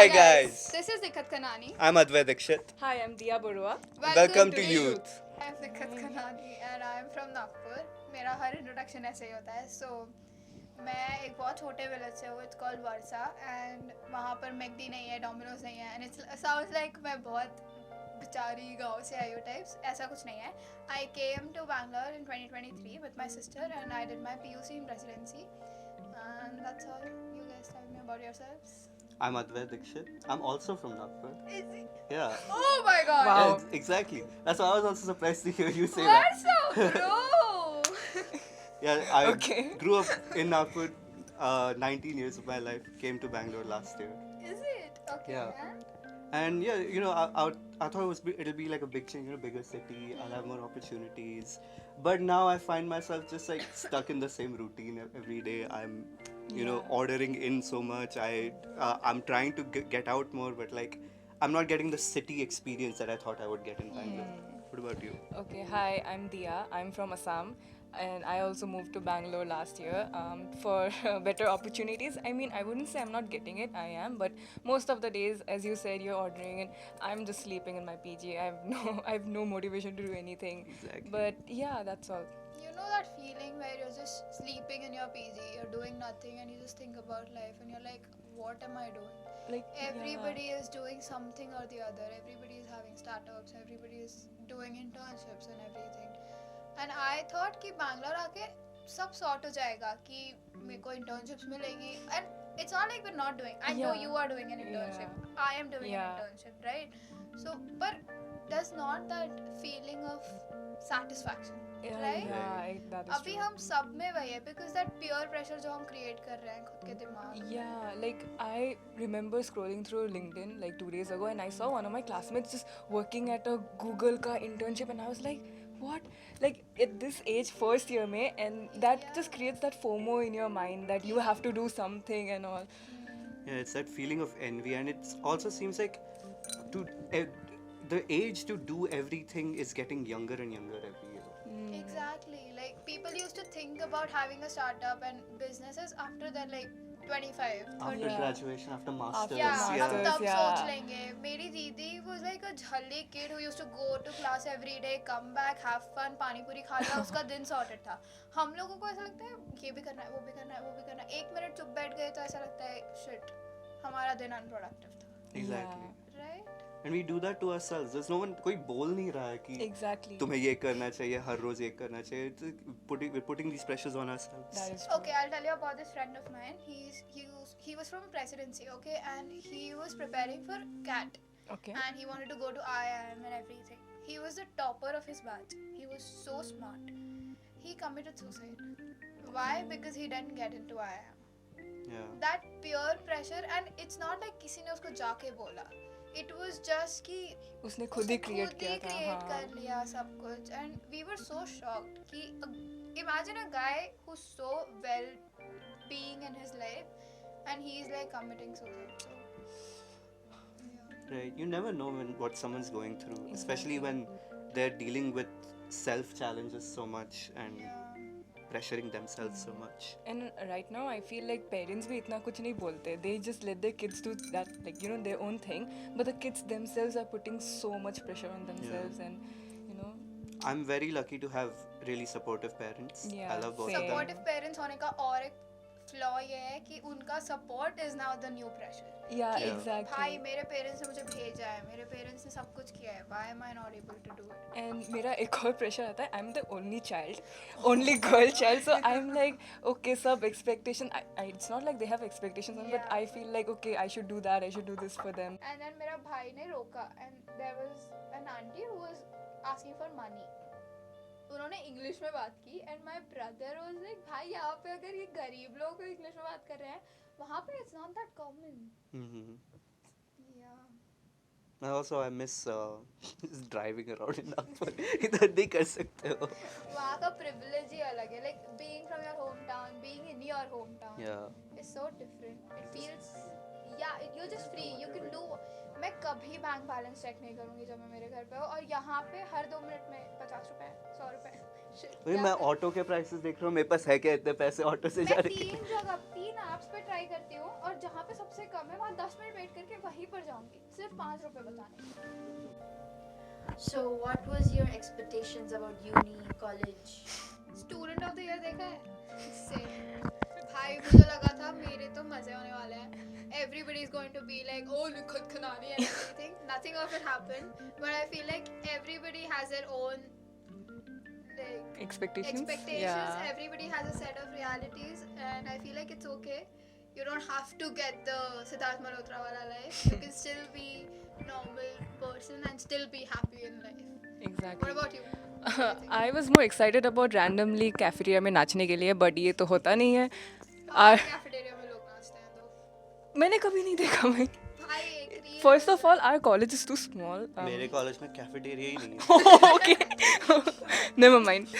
Hi guys, This is Dikkat Kanani. I'm Advait Dikshit. Hi, I'm Dia Barua. Welcome to Youth. I'm Dikkat Kanani and I'm from Nagpur. मेरा हर introduction ऐसे ही होता है. So मैं एक बहुत छोटे village से हूँ. It's called वर्सा and वहाँ पर मैकडी नहीं है, डोमिनोज नहीं है and it sounds like मैं बहुत बेचारी गाँव से आई हूँ types. ऐसा कुछ नहीं है. I came to Bangalore in 2023 with my sister and I did my PUC in residency. And that's all. You guys tell me about yourselves. I'm Advait Dikshit. I'm also from Nagpur. Is it? Yeah. Oh my god. Wow. Yeah, exactly. That's why I was also surprised to hear you say that. Versa, bro. Yeah, I Okay. grew up in Nagpur. 19 years of my life. Came to Bangalore last year. Is it? Okay. Yeah. Man. And yeah, I thought it'll be like a big change, bigger city. I'll have more opportunities. But now I find myself just like stuck in the same routine every day. I'm, ordering in so much. I'm trying to get out more, but like I'm not getting the city experience that I thought I would get in Bangalore. What about you? Okay, hi, I'm Dia. I'm from Assam and I also moved to Bangalore last year for better opportunities. I mean, I wouldn't say I'm not getting it, I am, but most of the days, as you said, you're ordering and I'm just sleeping in my PG. I have no motivation to do anything. Exactly. But yeah, that's all. You know that feeling where you're just sleeping in your PG, you're doing nothing, and you just think about life, and you're like, what am I doing? Like Everybody is doing something or the other. Everybody is having startups. Everybody is doing internships and everything. And I thought कि बैंगलोर आके सब sort हो जाएगा कि मेरे को internships मिलेगी. And it's not like we're not doing. I know Yeah. you are doing an internship. I am doing an Yeah. internship, right? So, but there's not that feeling of satisfaction, Yeah, right? that is अभी true. हम सब में वही है because that peer pressure जो हम create कर रहे हैं खुद के दिमाग में. Yeah, like I remember scrolling through LinkedIn like 2 days ago and I saw one of my classmates just working at a Google ka internship and I was like, what? Like at this age, first year mein, and that just creates that FOMO in your mind that you have to do something and all. Yeah, it's that feeling of envy, and it also seems like to the age to do everything is getting younger and younger every year. Exactly. Like people used to think about having a startup and businesses after they're like 25, 30. After Yeah. graduation, after masters, Yeah, हम Masters, तब yeah. सोच लेंगे. मेरी दीदी was like a झल्ली kid who used to go to class every day, come back, have fun, पानी पूरी खा लिया, उसका दिन sorted था. हम लोगों को ऐसा लगता है ये भी करना है, वो भी करना है, वो भी करना है. 1 मिनट चुप बैठ गए तो ऐसा लगता है shit, हमारा दिन unproductive था. exactly. Right? And we do that to ourselves. There's no one, कोई बोल नहीं रहा है कि Exactly. तुम्हें ये करना चाहिए, हर रोज ये करना चाहिए. We're putting these pressures on ourselves. That is true. Okay, I'll tell you about this friend of mine. He was from presidency, okay, and he was preparing for CAT. Okay. And he wanted to go to IIM and everything. He was the topper of his batch. He was so smart. He committed suicide. Why? Because he didn't get into IIM. Yeah. That peer pressure, and it's not like किसी ने उसको जाके बोला. It was just कि उसने खुद ही create खुद किया ही था. create हाँ. कर लिया सब कुछ, and we were so shocked कि imagine a guy who's so well being in his life and he's like committing suicide. So, yeah. Right. You never know what someone's going through, especially when they're dealing with self challenges so much and pressuring themselves so much. And right now I feel like parents भी इतना कुछ नहीं बोलते. They just let their kids do that, like their own thing. But the kids themselves are putting so much pressure on themselves, and I'm very lucky to have really supportive parents. Yeah, I love both same. of them. Supportive parents होने का और एक flaw ये है कि उनका support is now the new pressure. yeah, कि exactly. भाई मेरे पेरेंट्स ने मुझे भेजा है, मेरे पेरेंट्स ने सब कुछ किया है, why am I not able to do it? And मेरा एक और pressure आता है. I'm the only child, only girl child, so I'm like, okay, सब expectation. It's not like they have expectations, but Yeah. I feel like okay, I should do that, I should do this for them. And then मेरा भाई ने रोका, and there was an auntie who was asking for money. उन्होंने English में बात की and my brother was like, भाई यहाँ पे अगर ये गरीब लोग इंग्लिश में बात कर रहे हैं, वहाँ पे it's not that common. Mm-hmm. Yeah. I miss driving around in Nagpur. इधर नहीं कर सकते हो. वहाँ का privilege ही अलग है. Like being from your hometown, being in your hometown. Yeah. It's so different. It feels, you're just free. You can do. मैं कभी बैंक बैलेंस चेक नहीं करूँगी जब मैं मेरे घर पे हूँ, और यहाँ पे हर 2 मिनट में 50 रुपए, 100 रुपए, भाई मैं ऑटो के प्राइसेस देख रहा हूँ, मेरे पास है क्या इतने पैसे ऑटो से जा मैं रहे तीन ऐप्स पे ट्राई करती हूँ और जहाँ पे सबसे कम है वहाँ 10 मिनट वेट करके वहीं पर जाऊंगी सिर्फ 5 रुपए बचाने। So, what was your expectations about uni, college? Student of the year देखा है से भाई मुझे लगा था मेरे तो मजे होने वाले हैं, everybody is going to be like oh लिखत खनानी and everything, nothing of it happened, but I feel like everybody has their own like Expectations? expectations, everybody has a set of realities and I feel like it's okay, you don't have to get the Siddharth Malhotra wala life, you can still be normal person and still be happy in life. Exactly. What about you? I was more excited about randomly cafeteria में नाचने के लिए, but ये तो होता नहीं है. Cafeteria में लोग नाचते हैं तो मैंने कभी नहीं देखा भाई. भाई एक reel First of all, our college is too small. थे। मेरे कॉलेज में कैफेटेरिया ही नहीं है। Okay. Never mind.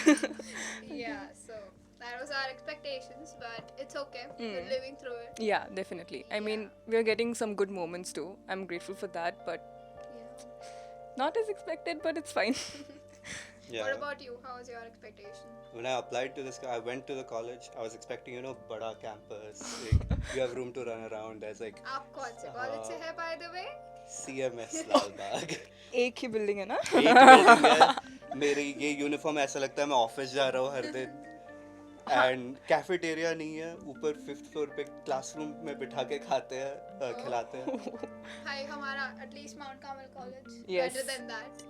yeah, so that was our expectations, but it's okay. We're living through it. Yeah, definitely. I mean, we are getting some good moments too. I'm grateful for that, but Yeah. not as expected, but it's fine. Yeah. What about you? How was your expectation? When I applied to this, I went to the college. I was expecting, bada campus. Like, you have room to run around. There's like आप कौन से college से है by the way? CMS Lalbagh. एक ही building है ना? एक building है। मेरी ये यूनिफॉर्म ऐसा लगता है मैं ऑफिस जा रहा हूँ हर दिन। एंड कैफेटेरिया नहीं है, ऊपर 5th फ्लोर पे क्लासरूम में बिठा के खाते हैं, खिलाते हैं। भाई हमारा at least Mount Carmel College. Yes. Better than that.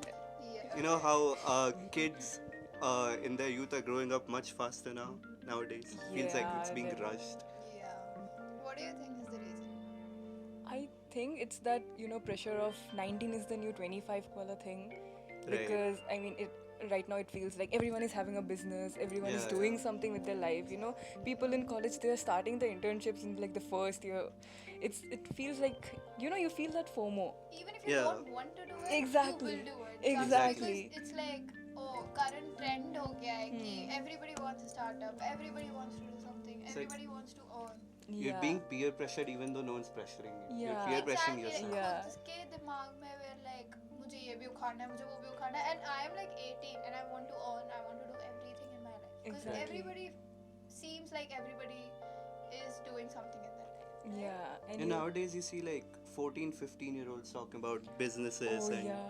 Yeah. You know how kids in their youth are growing up much faster nowadays. Feels like it's Yeah, being very. rushed. Yeah. What do you think is the reason? I think it's that pressure of 19 is the new 25 wala thing, because I mean right now it feels like everyone is having a business, everyone is Yeah, doing yeah. something with their life. People in college, they are starting the internships in like the first year. It feels like you feel that FOMO. Even if you Yeah. don't want to do it, Exactly. you will do it. Exactly. Because it's like current trend हो गया है कि everybody wants a startup, everybody wants to do something, like- everybody wants to earn. You're being peer pressured even though no one's pressuring you. You're Yeah. peer pressuring Exactly, yourself. like, Yeah. खुद के दिमाग में we're like मुझे ये भी उखाड़ना है, मुझे वो भी उखाड़ना है, and I am like 18 and I want to earn, I want to do everything in my life. Because Exactly. everybody seems like everybody is doing something in their life. Yeah. And nowadays you see like 14, 15-year-olds talking about businesses Oh and yeah.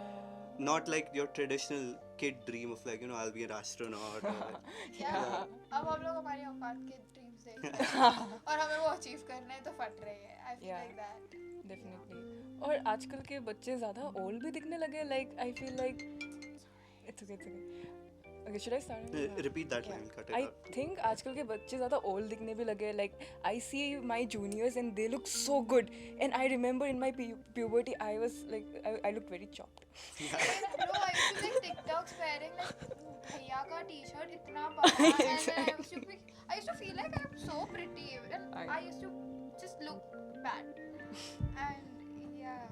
not like your traditional kid dream of like, I'll be an astronaut. Or like, Yeah. अब हम लोग हमारी औकात के dreams देख रहे हैं और हमें वो अचीव करना है तो फट रही है. I feel Yeah. like that. Definitely. और आजकल के बच्चे ज़्यादा ओल्ड भी दिखने लगे. Like I feel like it's okay. Okay, should I start? repeat that line, cut it I out. think आजकल के बच्चे ज़्यादा ओल्ड दिखने भी लगे. Like I see my juniors and they look so good. And I remember in my puberty I was like I looked very chopped. Bro, I used to like TikToks wearing like भैया का t-shirt इतना बड़ा and then I used to feel like I'm so pretty and I used to just look bad and yeah.